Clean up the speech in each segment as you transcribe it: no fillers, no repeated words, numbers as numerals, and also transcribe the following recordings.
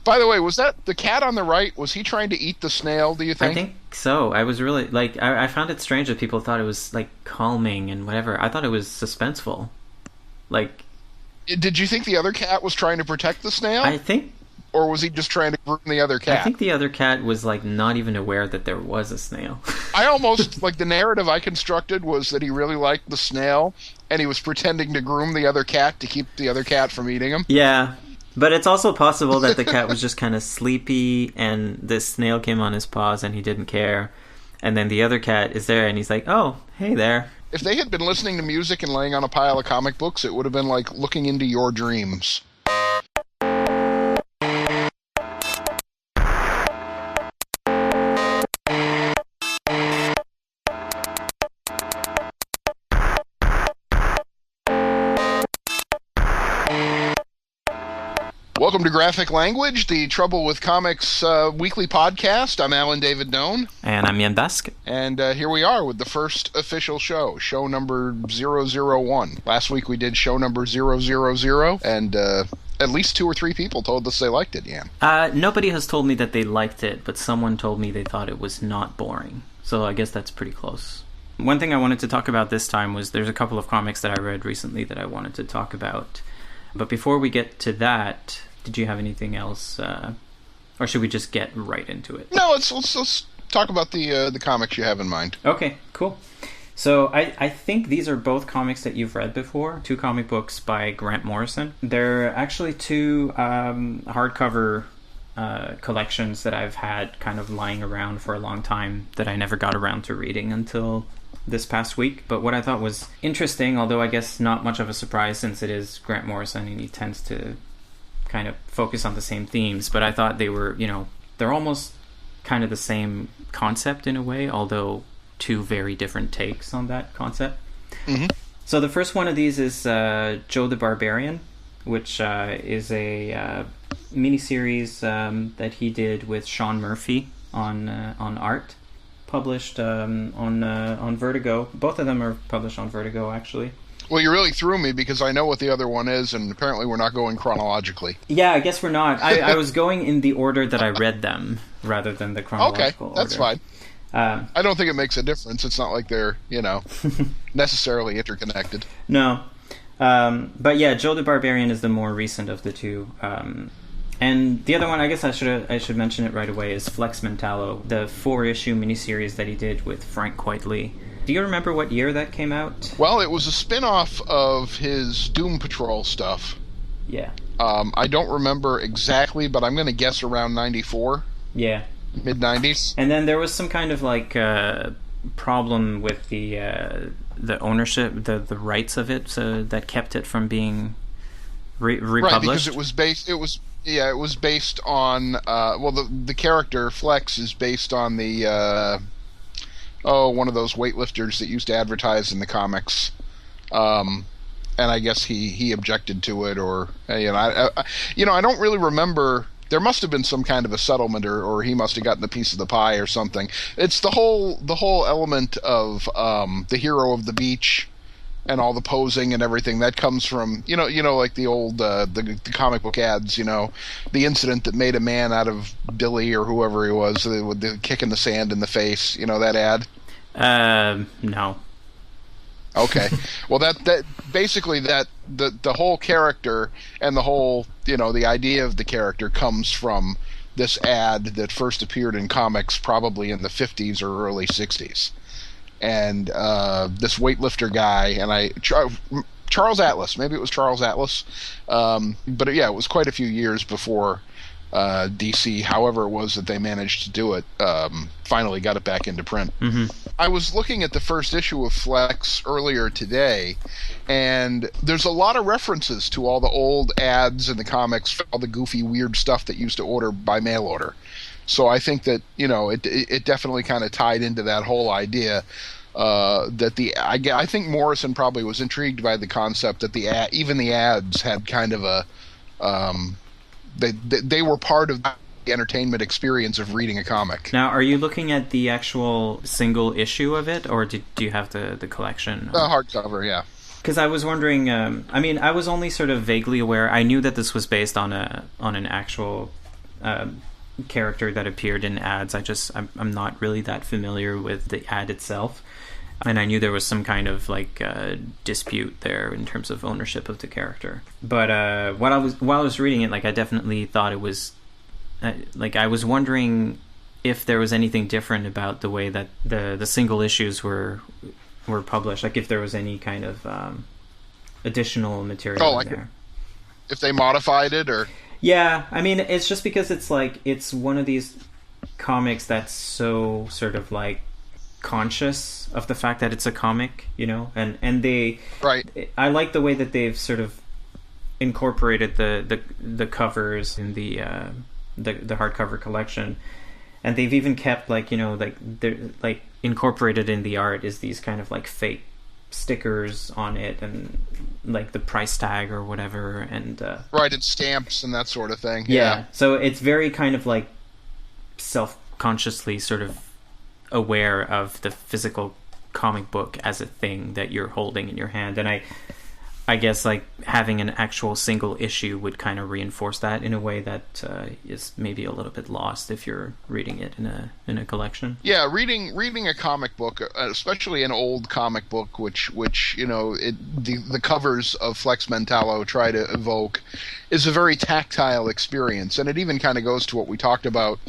By the way, was that the cat on the right? Was he trying to eat the snail, do you I think? think so. I was really like I found it strange that people thought it was like calming and whatever. I thought it was suspenseful. Like Did you think the other cat was trying to protect the snail? I think Or was he just trying to groom the other I cat? think the other cat was like not even aware that there was a snail. I almost, like, the narrative I constructed was that he really liked the snail, and he was pretending to groom the other cat to keep the other cat from eating him. Yeah. But it's also possible that the cat was just kind of sleepy and this snail came on his paws and he didn't care. And then the other cat is there and he's like, "Oh, hey there." If they had been listening to music and laying on a pile of comic books, it would have been like looking into your dreams. Welcome to Graphic Language, the Trouble with Comics weekly podcast. I'm Alan David Doan. And I'm Yen Dusk. And here we are with the first official show number 001. Last week we did show number 000, and at least 2 or 3 people told us they liked it, Jan. Nobody has told me that they liked it, but someone told me they thought it was not boring. So I guess that's pretty close. One thing I wanted to talk about this time was there's a couple of comics that I read recently that I wanted to talk about. But before we get to that, did you have anything else, or should we just get right into it? No, let's talk about the comics you have in mind. Okay, cool. So I think these are both comics that you've read before, 2 comic books by Grant Morrison. They're actually 2 hardcover collections that I've had kind of lying around for a long time that I never got around to reading until this past week. But what I thought was interesting, although I guess not much of a surprise since it is Grant Morrison and he tends to kind of focus on the same themes, but I thought they were, they're almost kind of the same concept in a way, although 2 very different takes on that concept. Mm-hmm. So the first one of these is Joe the Barbarian, which is a miniseries that he did with Sean Murphy on art, published on Vertigo. Both of them are published on Vertigo, actually. Well, you really threw me because I know what the other one is, and apparently we're not going chronologically. Yeah, I guess we're not. I was going in the order that I read them rather than the chronological order. Okay, that's fine. I don't think it makes a difference. It's not like they're, necessarily interconnected. No. But yeah, Joe the Barbarian is the more recent of the 2. And the other one, I guess I should mention it right away, is Flex Mentallo, the 4-issue miniseries that he did with Frank Quitely. Do you remember what year that came out? Well, it was a spin-off of his Doom Patrol stuff. Yeah. I don't remember exactly, but I'm going to guess around 94. Yeah. Mid-90s. And then there was some kind of like problem with the ownership, the rights of it, so that kept it from being republished. Right, because it was based on the character Flex is based on the one of those weightlifters that used to advertise in the comics. And I guess he objected to it, or I don't really remember. There must have been some kind of a settlement, or he must have gotten a piece of the pie or something. It's the whole element of the hero of the beach and all the posing and everything that comes from like the old the comic book ads. The incident that made a man out of Billy or whoever he was with the kick in the sand in the face. That ad. No. Okay. Well, that basically that the whole character and the whole the idea of the character comes from this ad that first appeared in comics probably in the 50s or early 60s, and this weightlifter guy Charles Atlas, maybe it was Charles Atlas, but yeah, it was quite a few years before DC, however it was that they managed to do it, finally got it back into print. Mm-hmm. I was looking at the first issue of Flex earlier today, and there's a lot of references to all the old ads in the comics, all the goofy, weird stuff that used to order by mail order. So I think that, it definitely kind of tied into that whole idea that I think Morrison probably was intrigued by the concept that even the ads had kind of a they were part of the entertainment experience of reading a comic. Now, are you looking at the actual single issue of it, or do you have the collection? The hardcover, yeah. Because I was wondering, I was only sort of vaguely aware. I knew that this was based on an actual character that appeared in ads. I'm not really that familiar with the ad itself, and I knew there was some kind of like dispute there in terms of ownership of the character. But while I was reading it, like I definitely thought it was like I was wondering if there was anything different about the way that the single issues were published, like if there was any kind of additional material in there. If they modified it, or yeah, I mean, it's just because it's like it's one of these comics that's so sort of like conscious of the fact that it's a comic, you know, and they right. I like the way that they've sort of incorporated the covers in the hardcover collection, and they've even kept like, you know, like they're like incorporated in the art is these kind of like fake stickers on it and like the price tag or whatever, and right, and stamps and that sort of thing. Yeah, so it's very kind of like self-consciously sort of aware of the physical comic book as a thing that you're holding in your hand, and I guess like having an actual single issue would kind of reinforce that in a way that is maybe a little bit lost if you're reading it in a collection. Yeah, reading a comic book, especially an old comic book, which you know the covers of Flex Mentallo try to evoke, is a very tactile experience, and it even kind of goes to what we talked about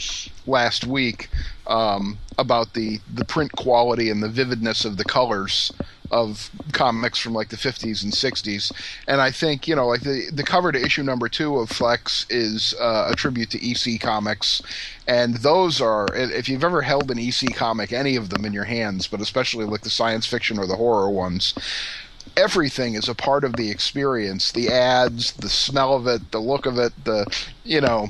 last week about the print quality and the vividness of the colors of comics from like the 50s and 60s. And I think, you know, like the cover to issue number 2 of Flex is a tribute to EC Comics, and those are, if you've ever held an EC comic, any of them in your hands, but especially like the science fiction or the horror ones, everything is a part of the experience. The ads, the smell of it, the look of it, the, you know,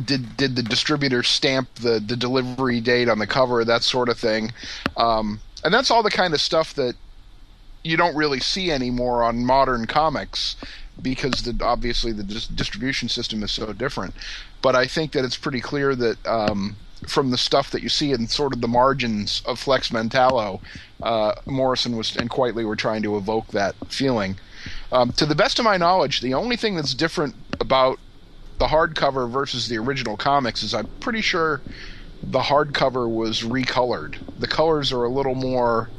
did the distributor stamp the delivery date on the cover, that sort of thing. And that's all the kind of stuff that you don't really see anymore on modern comics, because obviously the distribution system is so different. But I think that it's pretty clear that from the stuff that you see in sort of the margins of Flex Mentallo, Morrison and Quitely were trying to evoke that feeling. To the best of my knowledge, the only thing that's different about the hardcover versus the original comics is I'm pretty sure the hardcover was recolored. The colors are a little more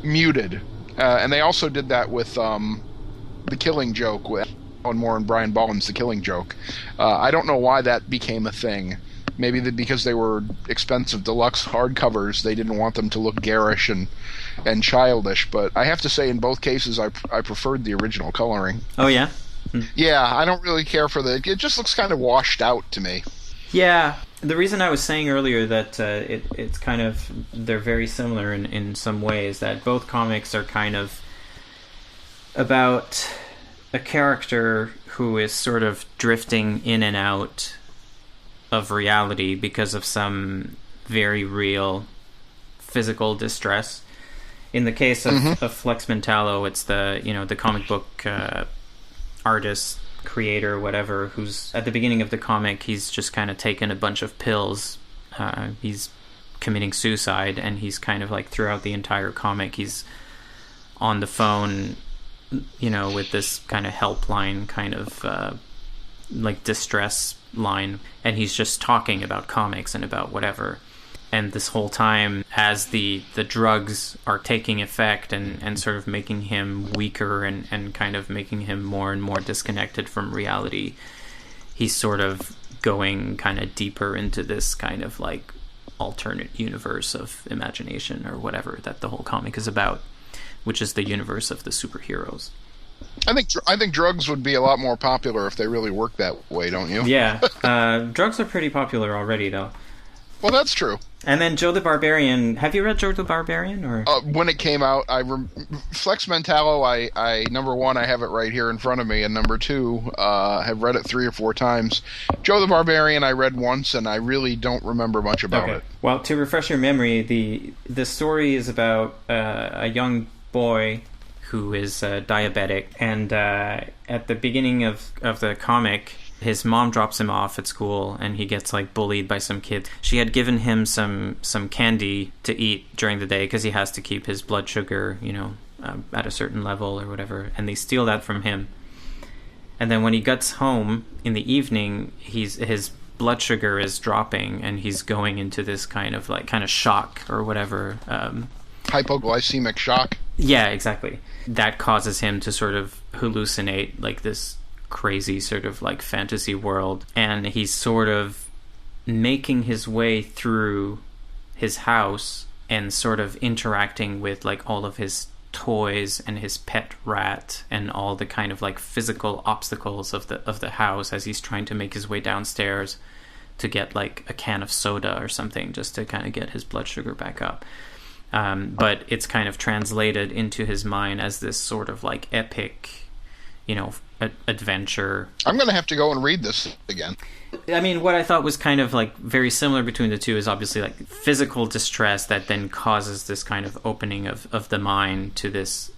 muted, and they also did that with The Killing Joke, with Alan Moore and Brian Bolland's The Killing Joke. I don't know why that became a thing. Maybe because they were expensive deluxe hardcovers, they didn't want them to look garish and childish. But I have to say, in both cases, I preferred the original coloring. Oh yeah. Yeah, I don't really care for it just looks kind of washed out to me. Yeah, the reason I was saying earlier that it's kind of, they're very similar in some ways, that both comics are kind of about a character who is sort of drifting in and out of reality because of some very real physical distress. In the case of Flex Mentallo, it's the comic book artist, creator, whatever, who's at the beginning of the comic, he's just kind of taken a bunch of pills, he's committing suicide, and he's kind of like throughout the entire comic he's on the phone, you know, with this kind of helpline kind of like distress line, and he's just talking about comics and about whatever. And this whole time, as the drugs are taking effect and sort of making him weaker and kind of making him more and more disconnected from reality, he's sort of going kind of deeper into this kind of like alternate universe of imagination or whatever that the whole comic is about, which is the universe of the superheroes. I think drugs would be a lot more popular if they really worked that way, don't you? Yeah, drugs are pretty popular already, though. Well, that's true. And then Joe the Barbarian. Have you read Joe the Barbarian? Or when it came out, Flex Mentallo, I number one, I have it right here in front of me, and number two, have read it 3 or 4 times. Joe the Barbarian I read once, and I really don't remember much about it. Well, to refresh your memory, the story is about a young boy who is diabetic, and at the beginning of the comic, his mom drops him off at school, and he gets like bullied by some kids. She had given him some candy to eat during the day because he has to keep his blood sugar, at a certain level or whatever. And they steal that from him. And then when he gets home in the evening, his blood sugar is dropping, and he's going into this kind of shock or whatever. Hypoglycemic shock. Yeah, exactly. That causes him to sort of hallucinate like this crazy sort of like fantasy world, and he's sort of making his way through his house and sort of interacting with like all of his toys and his pet rat and all the kind of like physical obstacles of the house as he's trying to make his way downstairs to get like a can of soda or something just to kind of get his blood sugar back up. But it's kind of translated into his mind as this sort of like epic, adventure. I'm going to have to go and read this again. I mean, what I thought was kind of like very similar between the two is obviously like physical distress that then causes this kind of opening of the mind to this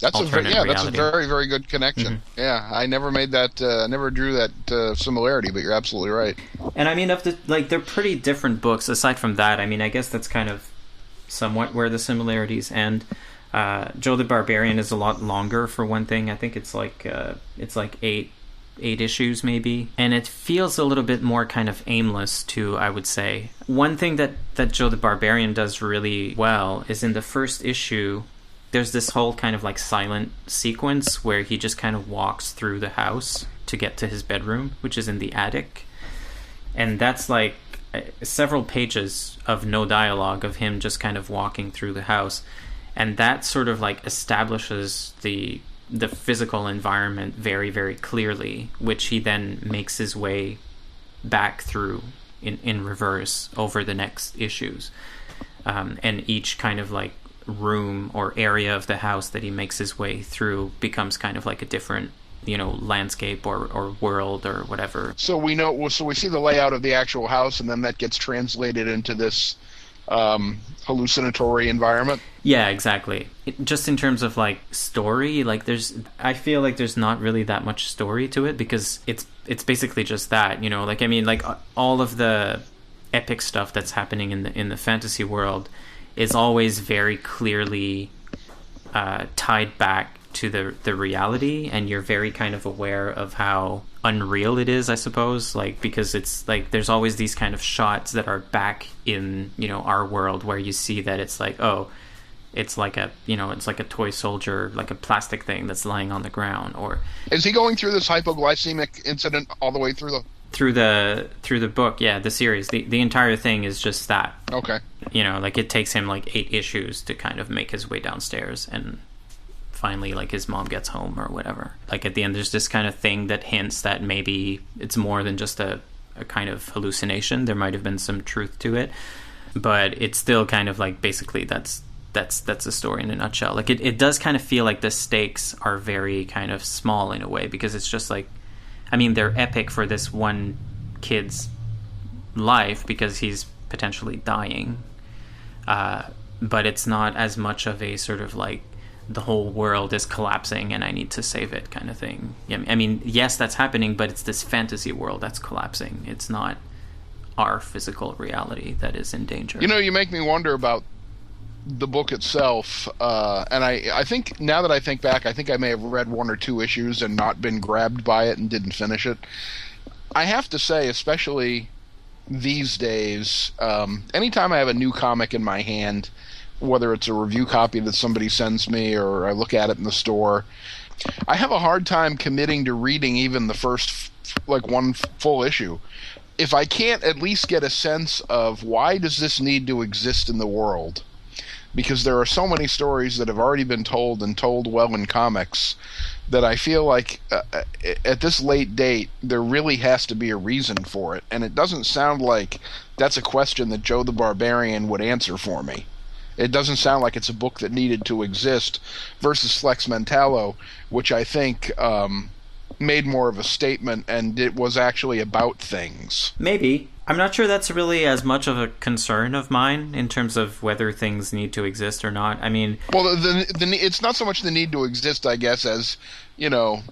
alternate reality. That's a very, very good connection. Mm-hmm. Yeah, I never made that, never drew that similarity, but you're absolutely right. And I mean, they're pretty different books. Aside from that, I mean, I guess that's kind of somewhat where the similarities end. Joe the Barbarian is a lot longer for one thing. I think it's like eight issues maybe, and it feels a little bit more kind of aimless too, I would say. One thing that Joe the Barbarian does really well is in the first issue there's this whole kind of like silent sequence where he just kind of walks through the house to get to his bedroom, which is in the attic, and that's like several pages of no dialogue of him just kind of walking through the house, and that sort of like establishes the physical environment very, very clearly, which he then makes his way back through in reverse over the next issues. And each kind of like room or area of the house that he makes his way through becomes kind of like a different, landscape or world or whatever. So we see the layout of the actual house, and then that gets translated into this hallucinatory environment. Yeah, exactly. Just in terms of like story, like I feel like there's not really that much story to it because it's basically just that, like, I mean, like all of the epic stuff that's happening in the fantasy world is always very clearly tied back to the reality, and you're very kind of aware of how unreal it is, I suppose, like, because it's like there's always these kind of shots that are back in our world where you see that it's like, oh, it's like a toy soldier, like a plastic thing that's lying on the ground. Or is he going through this hypoglycemic incident all the way through the book? Yeah, the series, the entire thing is just that. Okay. Like it takes him like 8 issues to kind of make his way downstairs, and finally like his mom gets home or whatever. Like at the end there's this kind of thing that hints that maybe it's more than just a kind of hallucination. There might have been some truth to it, but it's still kind of like basically that's a story in a nutshell. Like it does kind of feel like the stakes are very kind of small in a way, because it's just like, I mean, they're epic for this one kid's life because he's potentially dying, but it's not as much of a sort of like the whole world is collapsing and I need to save it kind of thing. I mean, yes, that's happening, but it's this fantasy world that's collapsing. It's not our physical reality that is in danger. You make me wonder about the book itself, and I think now that I think back, I think I may have read 1 or 2 issues and not been grabbed by it and didn't finish it. I have to say, especially these days, anytime I have a new comic in my hand, whether it's a review copy that somebody sends me or I look at it in the store, I have a hard time committing to reading even the first one full issue if I can't at least get a sense of why does this need to exist in the world. Because there are so many stories that have already been told and told well in comics that I feel like at this late date there really has to be a reason for it, and it doesn't sound like that's a question that Joe the Barbarian would answer for me. It doesn't sound like it's a book that needed to exist versus Flex Mentallo, which I think made more of a statement, and it was actually about things. Maybe. I'm not sure that's really as much of a concern of mine in terms of whether things need to exist or not. I mean... Well, it's not so much the need to exist, I guess, as,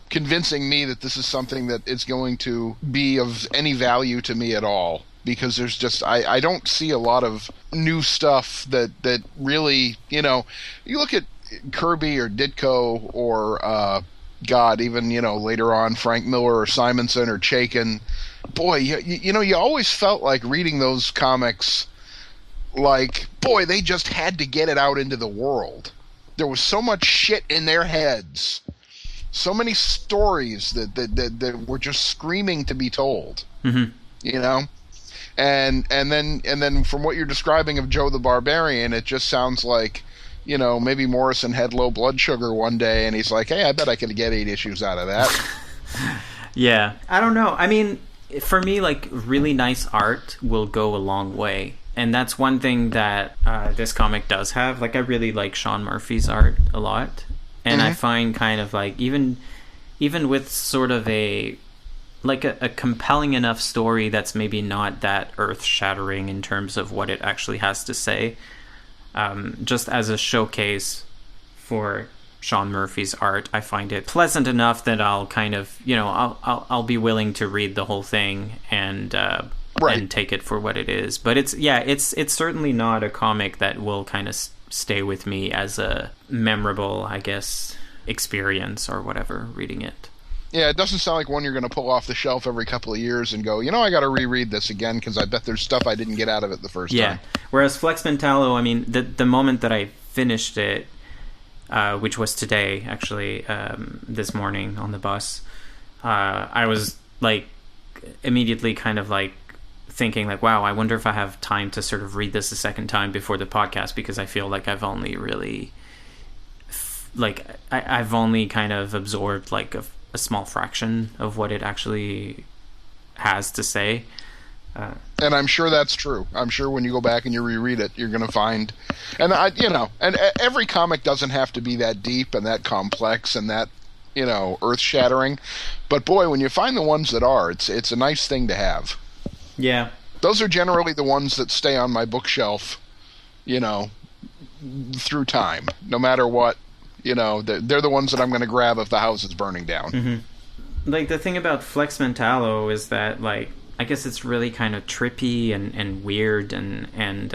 convincing me that this is something that is going to be of any value to me at all. Because there's just, I don't see a lot of new stuff that really, you look at Kirby or Ditko or God, even, later on, Frank Miller or Simonson or Chaykin, boy, you always felt like reading those comics, like, boy, they just had to get it out into the world. There was so much shit in their heads, so many stories that were just screaming to be told. Mm-hmm. And then from what you're describing of Joe the Barbarian, it just sounds like, maybe Morrison had low blood sugar one day and he's like, hey, I bet I could get 8 issues out of that. Yeah, I don't know. I mean, for me, like, really nice art will go a long way. And that's one thing that this comic does have. Like, I really like Sean Murphy's art a lot. And I find kind of like, even with sort of a compelling enough story that's maybe not that earth-shattering in terms of what it actually has to say, just as a showcase for Sean Murphy's art, I find it pleasant enough that I'll kind of, I'll be willing to read the whole thing and take it for what it is. But it's certainly not a comic that will kind of stay with me as a memorable, I guess, experience or whatever reading it. Yeah, it doesn't sound like one you're going to pull off the shelf every couple of years and go, I got to reread this again because I bet there's stuff I didn't get out of it the first time. Yeah, whereas Flex Mentallo, I mean, the moment that I finished it, which was today, actually, this morning on the bus, I was, like, immediately kind of, like, thinking, like, wow, I wonder if I have time to sort of read this a second time before the podcast, because I feel like I've only really, I've only kind of absorbed, like, a small fraction of what it actually has to say. And I'm sure that's true. I'm sure when you go back and you reread it, you're going to find, and every comic doesn't have to be that deep and that complex and that, earth-shattering. But boy, when you find the ones that are, it's a nice thing to have. Yeah. Those are generally the ones that stay on my bookshelf, through time, no matter what. They're the ones that I'm going to grab if the house is burning down. Mm-hmm. Like, the thing about Flex Mentallo is that, like, I guess it's really kind of trippy and weird and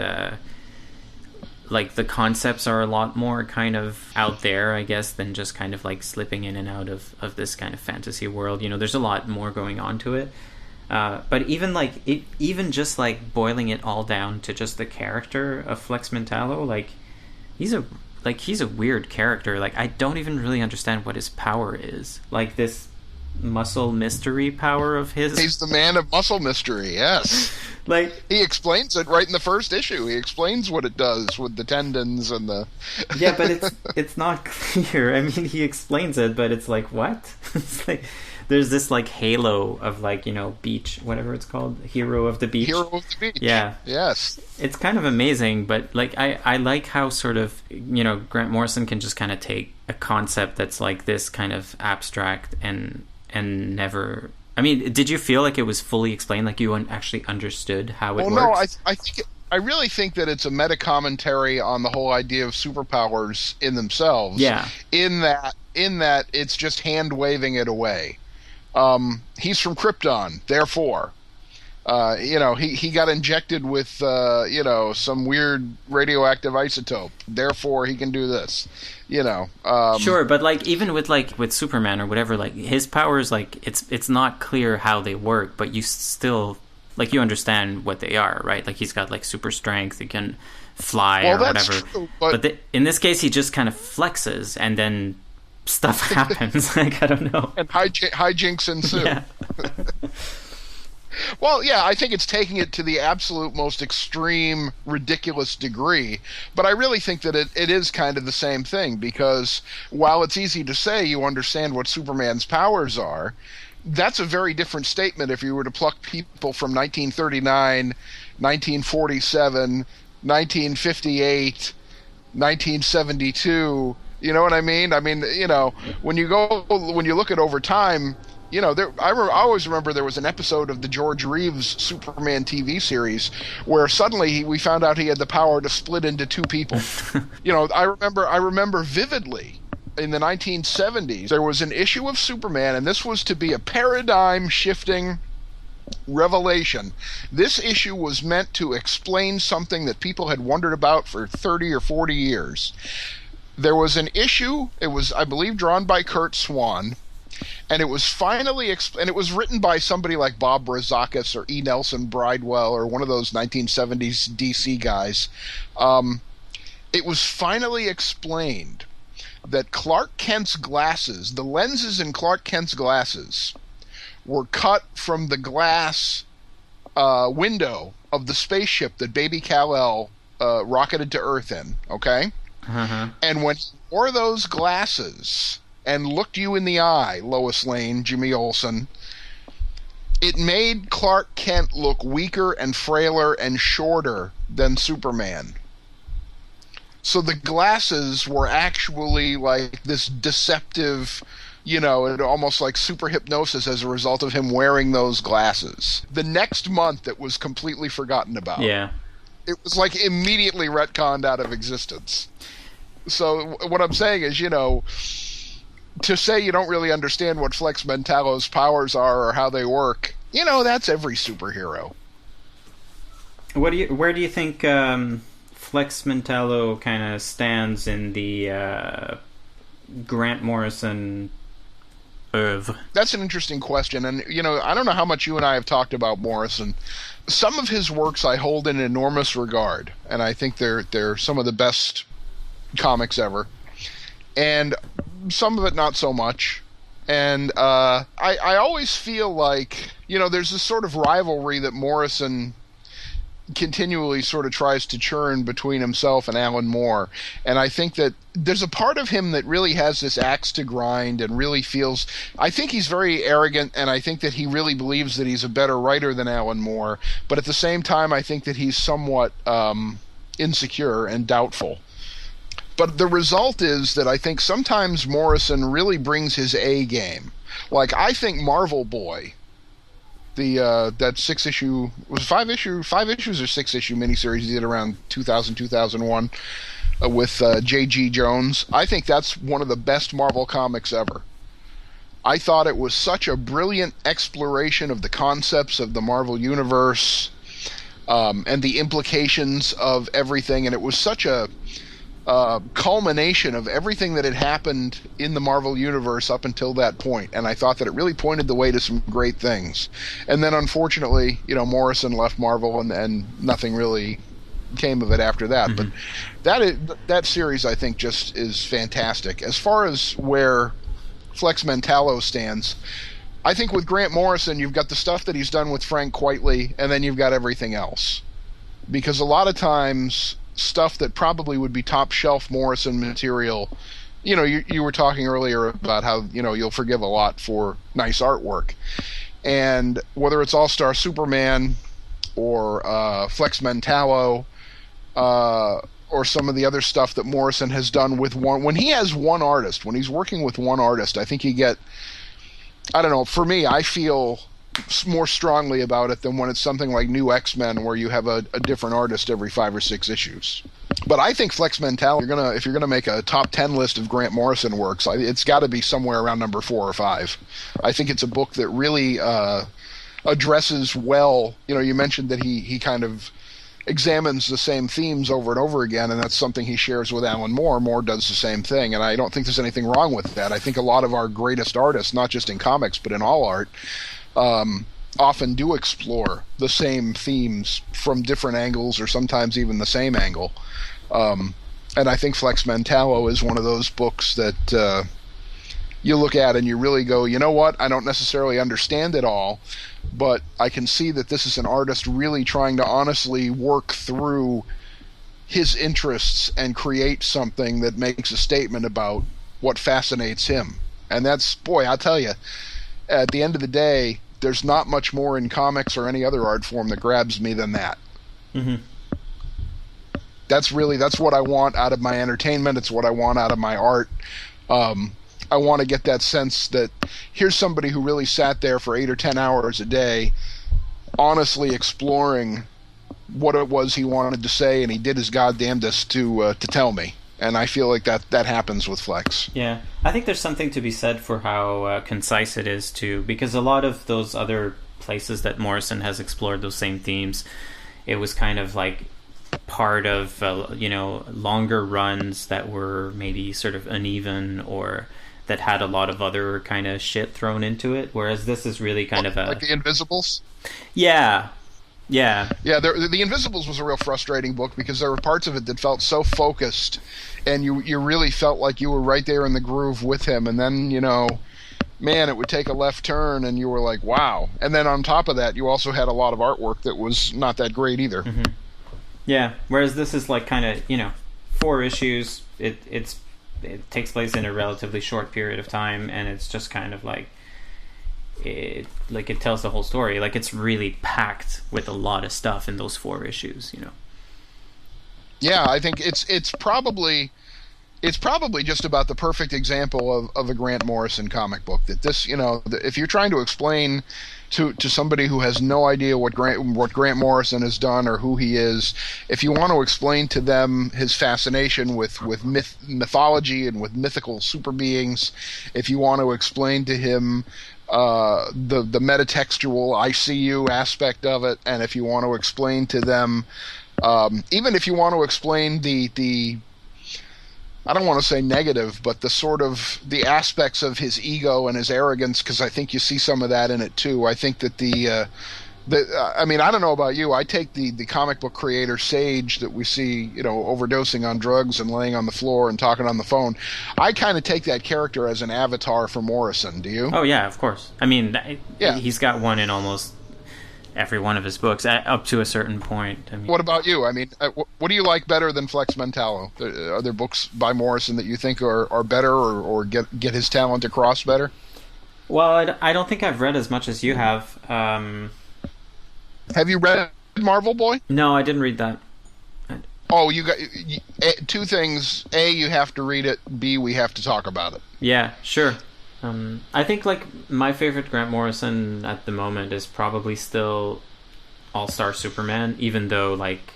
like, the concepts are a lot more kind of out there, I guess, than just kind of, like, slipping in and out of this kind of fantasy world. There's a lot more going on to it. But even just, like, boiling it all down to just the character of Flex Mentallo, like, he's a weird character. Like, I don't even really understand what his power is. Like, this muscle mystery power of his. He's the man of muscle mystery, yes. Like, he explains it right in the first issue. He explains what it does with the tendons and the... Yeah, but it's not clear. I mean, he explains it, but it's like, what? It's like, there's this, like, halo of, like, beach, whatever it's called, Hero of the Beach. Hero of the Beach. Yeah. Yes. It's kind of amazing, but, like, I like how sort of, Grant Morrison can just kind of take a concept that's, like, this kind of abstract and never... I mean, did you feel like it was fully explained, like you actually understood how it works? Well, no, I really think that it's a meta-commentary on the whole idea of superpowers in themselves. Yeah. In that it's just hand-waving it away. He's from Krypton, therefore, he got injected with, some weird radioactive isotope, therefore he can do this, Sure, but, like, even with Superman or whatever, like, his powers, like, it's not clear how they work, but you still, like, you understand what they are, right? Like, he's got, like, super strength, he can fly or whatever. True, but in this case, he just kind of flexes, and then stuff happens. Like, I don't know. And hijinks ensue. Yeah. Well, yeah, I think it's taking it to the absolute most extreme, ridiculous degree. But I really think that it is kind of the same thing, because while it's easy to say you understand what Superman's powers are, that's a very different statement if you were to pluck people from 1939, 1947, 1958, 1972... You know what I mean? I mean, when you look at over time, I always remember there was an episode of the George Reeves Superman TV series where suddenly we found out he had the power to split into two people. I remember vividly in the 1970s there was an issue of Superman, and this was to be a paradigm-shifting revelation. This issue was meant to explain something that people had wondered about for 30 or 40 years. There was an issue. It was, I believe, drawn by Kurt Swan, and it was finally and it was written by somebody like Bob Razakis or E. Nelson Bridewell or one of those 1970s DC guys. It was finally explained that Clark Kent's glasses, the lenses in Clark Kent's glasses, were cut from the glass window of the spaceship that Baby Kal-El rocketed to Earth in, okay? Uh-huh. And when he wore those glasses and looked you in the eye, Lois Lane, Jimmy Olsen, it made Clark Kent look weaker and frailer and shorter than Superman. So the glasses were actually like this deceptive, almost like super hypnosis as a result of him wearing those glasses. The next month, it was completely forgotten about. Yeah. It was like immediately retconned out of existence. So what I'm saying is, to say you don't really understand what Flex Mentallo's powers are or how they work, that's every superhero. Where do you think Flex Mentallo kind of stands in the Grant Morrison oeuvre? That's an interesting question, and I don't know how much you and I have talked about Morrison. Some of his works I hold in enormous regard, and I think they're some of the best comics ever, and some of it not so much. And I always feel like there's this sort of rivalry that Morrison continually sort of tries to churn between himself and Alan Moore, and I think that there's a part of him that really has this axe to grind and really feels, I think he's very arrogant, and I think that he really believes that he's a better writer than Alan Moore, but at the same time I think that he's somewhat insecure and doubtful. But the result is that I think sometimes Morrison really brings his A game. Like, I think Marvel Boy, that 6-issue, was 5 issues or 6-issue miniseries he did around 2000, 2001 with J.G. Jones, I think that's one of the best Marvel comics ever. I thought it was such a brilliant exploration of the concepts of the Marvel Universe and the implications of everything, and it was such a culmination of everything that had happened in the Marvel Universe up until that point, and I thought that it really pointed the way to some great things. And then, unfortunately, Morrison left Marvel, and nothing really came of it after that. Mm-hmm. But that series, I think, just is fantastic. As far as where Flex Mentallo stands, I think with Grant Morrison, you've got the stuff that he's done with Frank Quitely, and then you've got everything else. Because a lot of times, stuff that probably would be top shelf Morrison material, you were talking earlier about how you'll forgive a lot for nice artwork, and whether it's All-Star Superman or Flex Mentallo or some of the other stuff that Morrison has done with when he has one artist, when he's working with one artist, I think you get, I don't know, for me, I feel more strongly about it than when it's something like New X-Men where you have a different artist every 5 or 6 issues. But I think Flex Mentallo, if you're gonna make a top 10 list of Grant Morrison works, it's got to be somewhere around number 4 or 5. I think it's a book that really addresses well. You mentioned that he kind of examines the same themes over and over again, and that's something he shares with Alan Moore. Moore does the same thing, and I don't think there's anything wrong with that. I think a lot of our greatest artists, not just in comics but in all art, often do explore the same themes from different angles, or sometimes even the same angle. And I think Flex Mentallo is one of those books that you look at and you really go, you know what, I don't necessarily understand it all, but I can see that this is an artist really trying to honestly work through his interests and create something that makes a statement about what fascinates him. And that's, boy, I'll tell you, at the end of the day, there's not much more in comics or any other art form that grabs me than that. Mm-hmm. That's what I want out of my entertainment. It's what I want out of my art. I want to get that sense that here's somebody who really sat there for 8 or 10 hours a day, honestly exploring what it was he wanted to say, and he did his goddamnedest to tell me. And I feel like that happens with Flex. Yeah, I think there's something to be said for how concise it is too, because a lot of those other places that Morrison has explored those same themes, it was kind of like part of longer runs that were maybe sort of uneven or that had a lot of other kind of shit thrown into it, whereas this is really kind of a like the Invisibles. Yeah. Yeah, the Invisibles was a real frustrating book because there were parts of it that felt so focused, and you really felt like you were right there in the groove with him, and then, man, it would take a left turn, and you were like, wow. And then on top of that, you also had a lot of artwork that was not that great either. Mm-hmm. Yeah, whereas this is like kind of, 4 issues, it takes place in a relatively short period of time, and it's just kind of like, it tells the whole story. Like, it's really packed with a lot of stuff in those 4 issues. Yeah, I think it's probably just about the perfect example of a Grant Morrison comic book. That this, if you're trying to explain to somebody who has no idea what Grant Morrison has done or who he is, if you want to explain to them his fascination with mythology and with mythical super beings, if you want to explain to him the metatextual ICU aspect of it, and if you want to explain to them, even if you want to explain the I don't want to say negative, but the sort of the aspects of his ego and his arrogance, because I think you see some of that in it too. I think that I mean, I don't know about you. I take the comic book creator Sage that we see, overdosing on drugs and laying on the floor and talking on the phone. I kind of take that character as an avatar for Morrison. Do you? Oh yeah, of course. I mean, yeah. He's got one in almost every one of his books up to a certain point. I mean, what about you? I mean, what do you like better than Flex Mentallo? Are there books by Morrison that you think are better or get his talent across better? Well, I don't think I've read as much as you have. Have you read Marvel Boy? No, I didn't read that. Oh, you got 2 things. A, you have to read it. B, we have to talk about it. Yeah, sure. I think like my favorite Grant Morrison at the moment is probably still All-Star Superman, even though like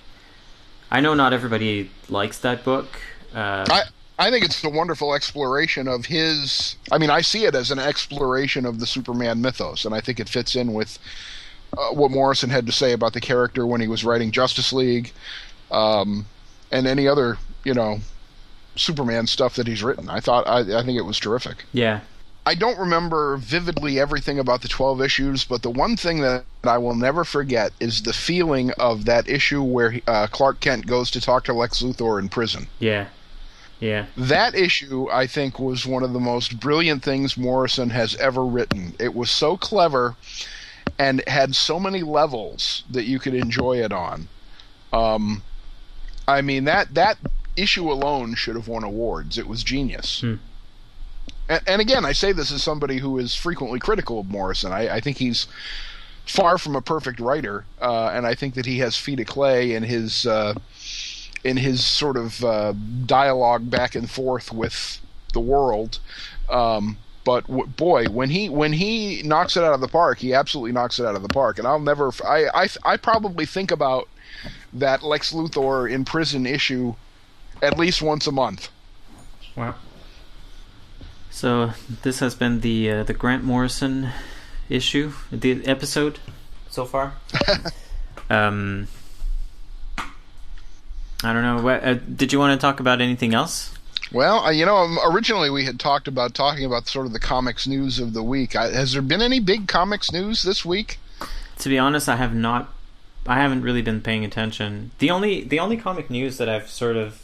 I know not everybody likes that book. I think it's a wonderful exploration of his. I mean, I see it as an exploration of the Superman mythos, and I think it fits in with what Morrison had to say about the character when he was writing Justice League, and any other Superman stuff that he's written. I think it was terrific. Yeah. I don't remember vividly everything about the 12 issues, but the one thing that I will never forget is the feeling of that issue where Clark Kent goes to talk to Lex Luthor in prison. Yeah. Yeah. That issue, I think, was one of the most brilliant things Morrison has ever written. It was so clever and had so many levels that you could enjoy it on. I mean, that issue alone should have won awards. It was genius. And again, I say this as somebody who is frequently critical of Morrison. I think he's far from a perfect writer, and I think that he has feet of clay in his sort of dialogue back and forth with the world. But boy, when he knocks it out of the park, he absolutely knocks it out of the park. And I'll never. I probably think about that Lex Luthor in prison issue at least once a month. Wow. So this has been the Grant Morrison issue, the episode so far. I don't know. Did you want to talk about anything else? Well, originally we had talking about sort of the comics news of the week. Has there been any big comics news this week? To be honest, I have not. I haven't really been paying attention. The only comic news that I've sort of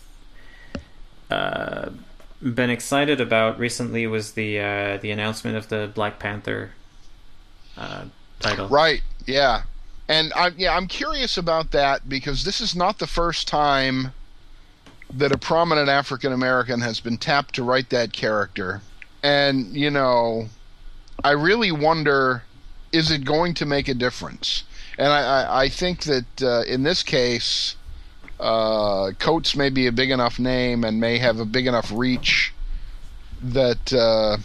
been excited about recently was the announcement of the Black Panther title. Right. Yeah. And I'm curious about that because this is not the first time that a prominent African American has been tapped to write that character. And, I really wonder, is it going to make a difference? And I think that in this case, Coates may be a big enough name and may have a big enough reach that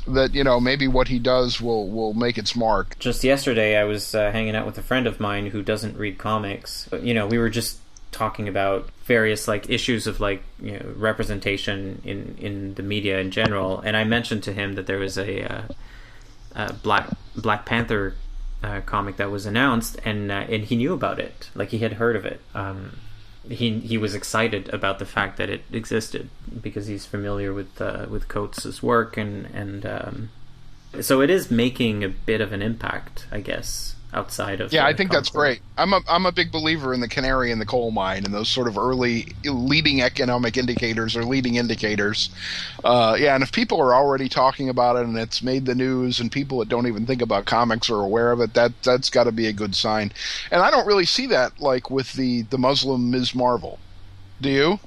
maybe what he does will make its mark. Just yesterday, I was hanging out with a friend of mine who doesn't read comics. But, we were just talking about various issues of representation in the media in general, and I mentioned to him that there was a Black Panther comic that was announced, and he knew about it. Like, he had heard of it. He was excited about the fact that it existed because he's familiar with Coates's work, and so it is making a bit of an impact, I guess, outside of I think that's great. I'm a big believer in the canary in the coal mine and those sort of early leading economic indicators or leading indicators. And if people are already talking about it and it's made the news and people that don't even think about comics are aware of it, that's got to be a good sign. And I don't really see that like with the Muslim Ms. Marvel. Do you?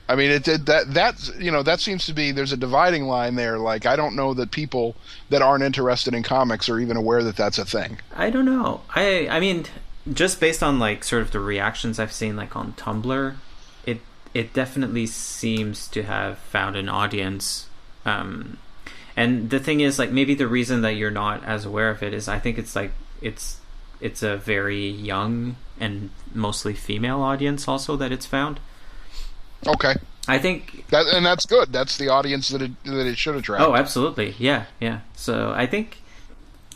I mean, that seems to be, there's a dividing line there. Like, I don't know that people that aren't interested in comics are even aware that that's a thing. I don't know. I mean, just based on like sort of the reactions I've seen like on Tumblr, it definitely seems to have found an audience. And the thing is, like, maybe the reason that you're not as aware of it is I think it's like it's a very young and mostly female audience also that it's found. Okay. I think and that's good. That's the audience that it should attract. Oh, absolutely. Yeah. So I think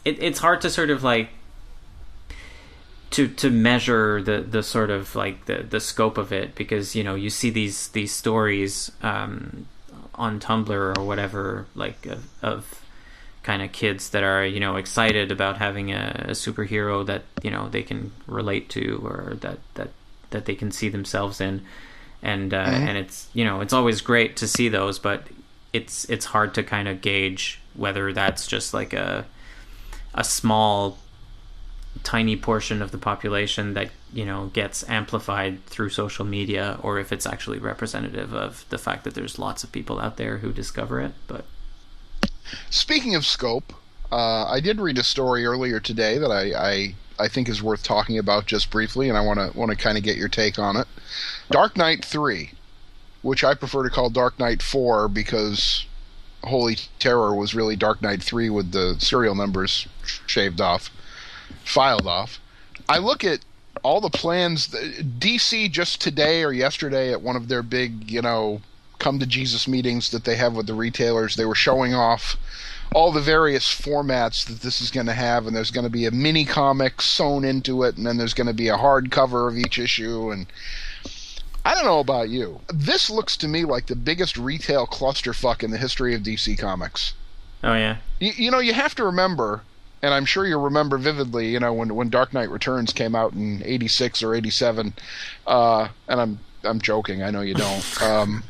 it's hard to sort of like to measure the sort of like the scope of it, because, you know, you see these stories on Tumblr or whatever, like of kind of kids that are, you know, excited about having a superhero that, you know, they can relate to, or that they can see themselves in. And and it's, you know, it's always great to see those, but it's hard to kind of gauge whether that's just like a small, tiny portion of the population that, you know, gets amplified through social media, or if it's actually representative of the fact that there's lots of people out there who discover it. But speaking of scope, I did read a story earlier today that I think is worth talking about just briefly, and I want to kind of get your take on it. Dark Knight 3, which I prefer to call Dark Knight 4 because Holy Terror was really Dark Knight 3 with the serial numbers filed off. I look at all the plans. DC just today or yesterday at one of their big, you know, come to Jesus meetings that they have with the retailers, they were showing off all the various formats that this is going to have, and there's going to be a mini comic sewn into it, and then there's going to be a hardcover of each issue. And I don't know about you, this looks to me like the biggest retail clusterfuck in the history of DC Comics. Oh yeah. You know, you have to remember, and I'm sure you'll remember vividly, you know, when Dark Knight Returns came out in '86 or '87, and I'm joking, I know you don't.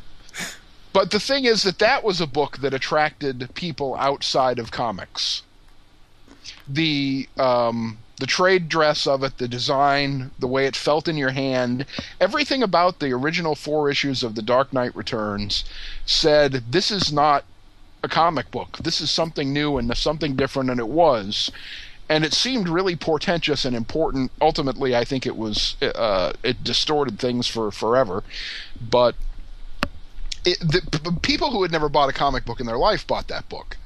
But the thing is that was a book that attracted people outside of comics. The trade dress of it, the design, the way it felt in your hand, everything about the original 4 issues of The Dark Knight Returns said, this is not a comic book. This is something new and something different, and it was. And it seemed really portentous and important. Ultimately, I think it was it distorted things for forever. But the people who had never bought a comic book in their life bought that book.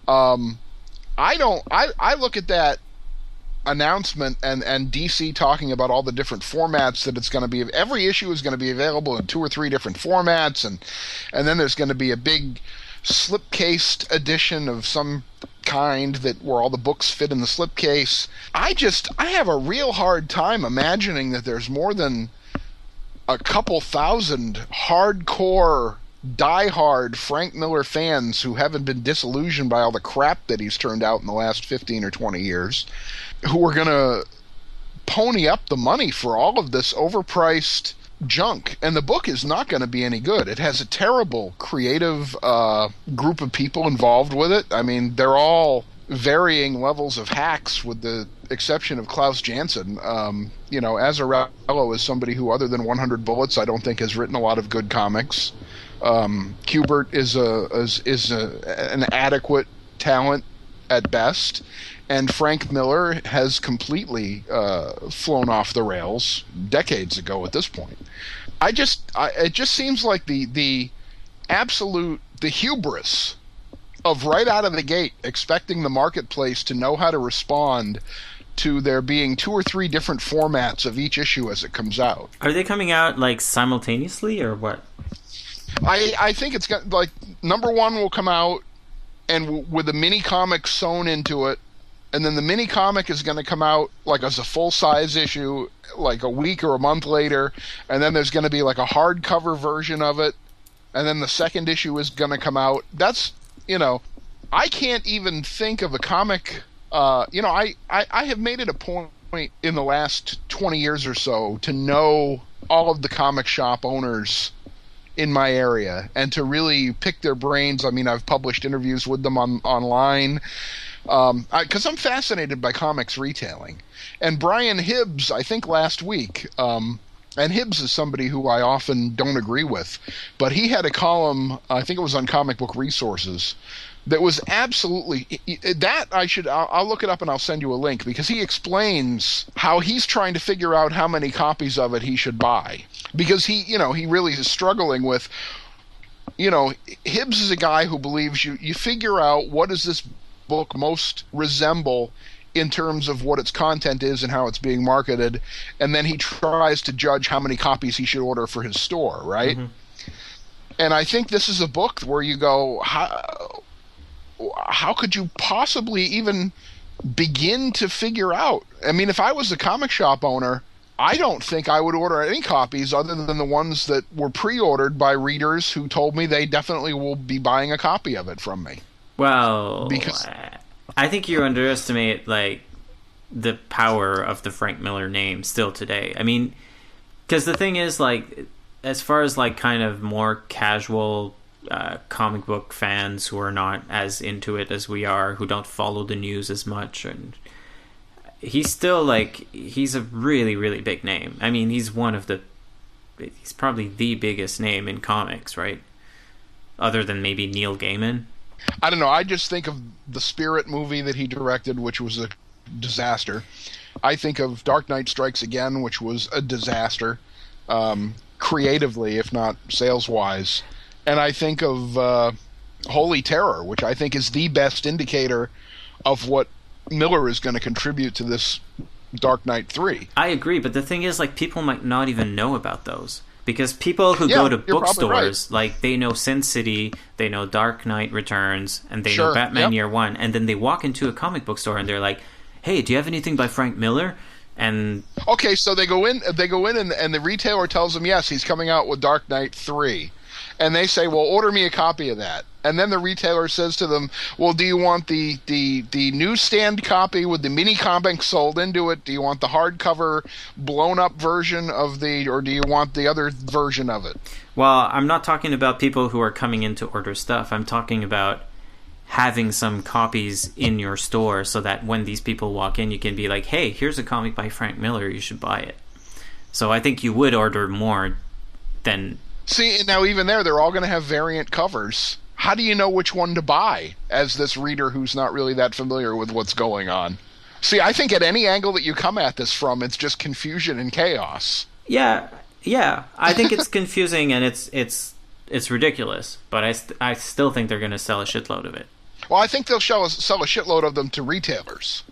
I look at that announcement and DC talking about all the different formats that it's going to be. Every issue is going to be available in 2 or 3 different formats, and then there's going to be a big slipcased edition of some kind where all the books fit in the slipcase. I have a real hard time imagining that there's more than a couple thousand hardcore, diehard Frank Miller fans who haven't been disillusioned by all the crap that he's turned out in the last 15 or 20 years, who are going to pony up the money for all of this overpriced junk. And the book is not going to be any good. It has a terrible creative group of people involved with it. I mean, they're all varying levels of hacks, with the exception of Klaus Janson. You know, Azzarello is somebody who, other than 100 Bullets, I don't think has written a lot of good comics. Kubert is an adequate talent at best, and Frank Miller has completely flown off the rails decades ago at this point. It just seems like the absolute hubris of right out of the gate expecting the marketplace to know how to respond to there being 2 or 3 different formats of each issue as it comes out. Are they coming out like simultaneously or what? I think it's got, like, number 1 will come out and with a mini comic sewn into it, and then the mini comic is going to come out like as a full size issue like a week or a month later, and then there's going to be like a hardcover version of it, and then the second issue is going to come out. That's, I can't even think of a comic. I have made it a point in the last 20 years or so to know all of the comic shop owners in my area and to really pick their brains. I mean, I've published interviews with them online because I'm fascinated by comics retailing. And Brian Hibbs, I think last week, and Hibbs is somebody who I often don't agree with, but he had a column, I think it was on Comic Book Resources, that was absolutely that I'll look it up and I'll send you a link, because he explains how he's trying to figure out how many copies of it he should buy, because he really is struggling with, Hibbs is a guy who believes you figure out what does this book most resemble in terms of what its content is and how it's being marketed, and then he tries to judge how many copies he should order for his store, right? Mm-hmm. And I think this is a book where you go, how could you possibly even begin to figure out? I mean, if I was a comic shop owner, I don't think I would order any copies other than the ones that were pre-ordered by readers who told me they definitely will be buying a copy of it from me. Well, because I think you underestimate the power of the Frank Miller name still today. I mean, because the thing is, as far as kind of more casual comic book fans who are not as into it as we are, who don't follow the news as much, and he's still he's a really, really big name. I mean, he's probably the biggest name in comics, right? Other than maybe Neil Gaiman. I don't know. I just think of the Spirit movie that he directed, which was a disaster. I think of Dark Knight Strikes Again, which was a disaster, creatively, if not sales-wise. And I think of Holy Terror, which I think is the best indicator of what Miller is going to contribute to this Dark Knight 3. I agree, but the thing is, people might not even know about those. Because people who go to bookstores, right, they know Sin City, they know Dark Knight Returns, and they know Batman Year One, and then they walk into a comic book store and they're like, "Hey, do you have anything by Frank Miller?" And okay, so they go in, and the retailer tells them, "Yes, he's coming out with Dark Knight 3." And they say, "Well, order me a copy of that." And then the retailer says to them, "Well, do you want the newsstand copy with the mini comic sold into it? Do you want the hardcover blown up version of or do you want the other version of it?" Well, I'm not talking about people who are coming in to order stuff. I'm talking about having some copies in your store so that when these people walk in, you can be like, "Hey, here's a comic by Frank Miller. You should buy it." So I think you would order more than... See, now even they're all going to have variant covers. How do you know which one to buy as this reader who's not really that familiar with what's going on? See, I think at any angle that you come at this from, it's just confusion and chaos. Yeah. I think it's confusing and it's ridiculous, but I still think they're going to sell a shitload of it. Well, I think they'll sell a shitload of them to retailers.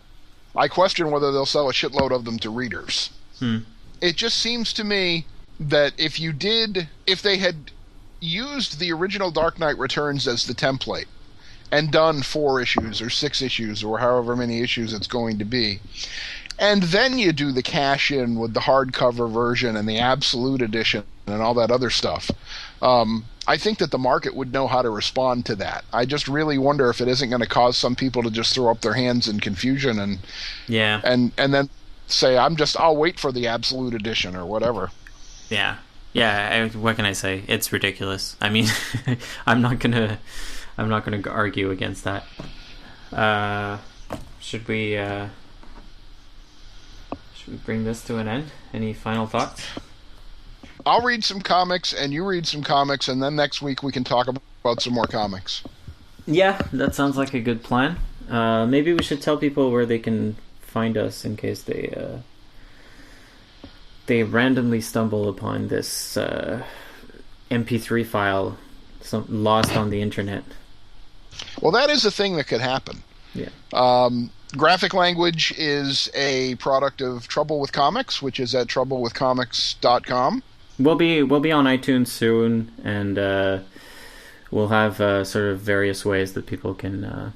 I question whether they'll sell a shitload of them to readers. It just seems to me that if they had used the original Dark Knight Returns as the template and done 4 issues or 6 issues or however many issues it's going to be, and then you do the cash-in with the hardcover version and the Absolute Edition and all that other stuff, I think that the market would know how to respond to that. I just really wonder if it isn't going to cause some people to just throw up their hands in confusion and then say, I'll wait for the Absolute Edition or whatever. Yeah. What can I say? It's ridiculous. I mean, I'm not gonna argue against that. Should we bring this to an end? Any final thoughts? I'll read some comics and you read some comics, and then next week we can talk about some more comics. Yeah, that sounds like a good plan. Maybe we should tell people where they can find us in case they randomly stumble upon this MP3 file lost on the internet. Well, that is a thing that could happen. Yeah. Graphic Language is a product of Trouble with Comics, which is at troublewithcomics.com. We'll be on iTunes soon, and we'll have sort of various ways that people can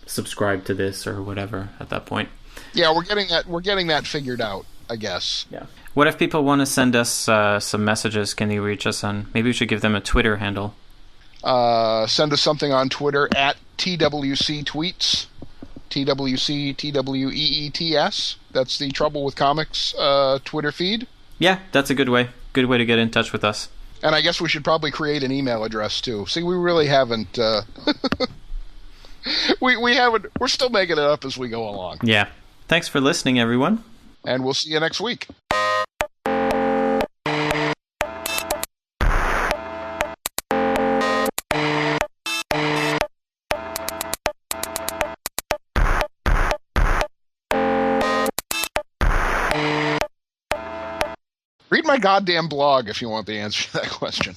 subscribe to this or whatever at that point. Yeah, we're getting that figured out, I guess. Yeah. What if people want to send us some messages? Can they reach us on? Maybe we should give them a Twitter handle. Send us something on Twitter at TWC Tweets. TWC TWEETS. That's the Trouble with Comics Twitter feed. Yeah, that's a good way. Good way to get in touch with us. And I guess we should probably create an email address too. See, we really haven't. We haven't. We're still making it up as we go along. Yeah. Thanks for listening, everyone. And we'll see you next week. Read my goddamn blog if you want the answer to that question.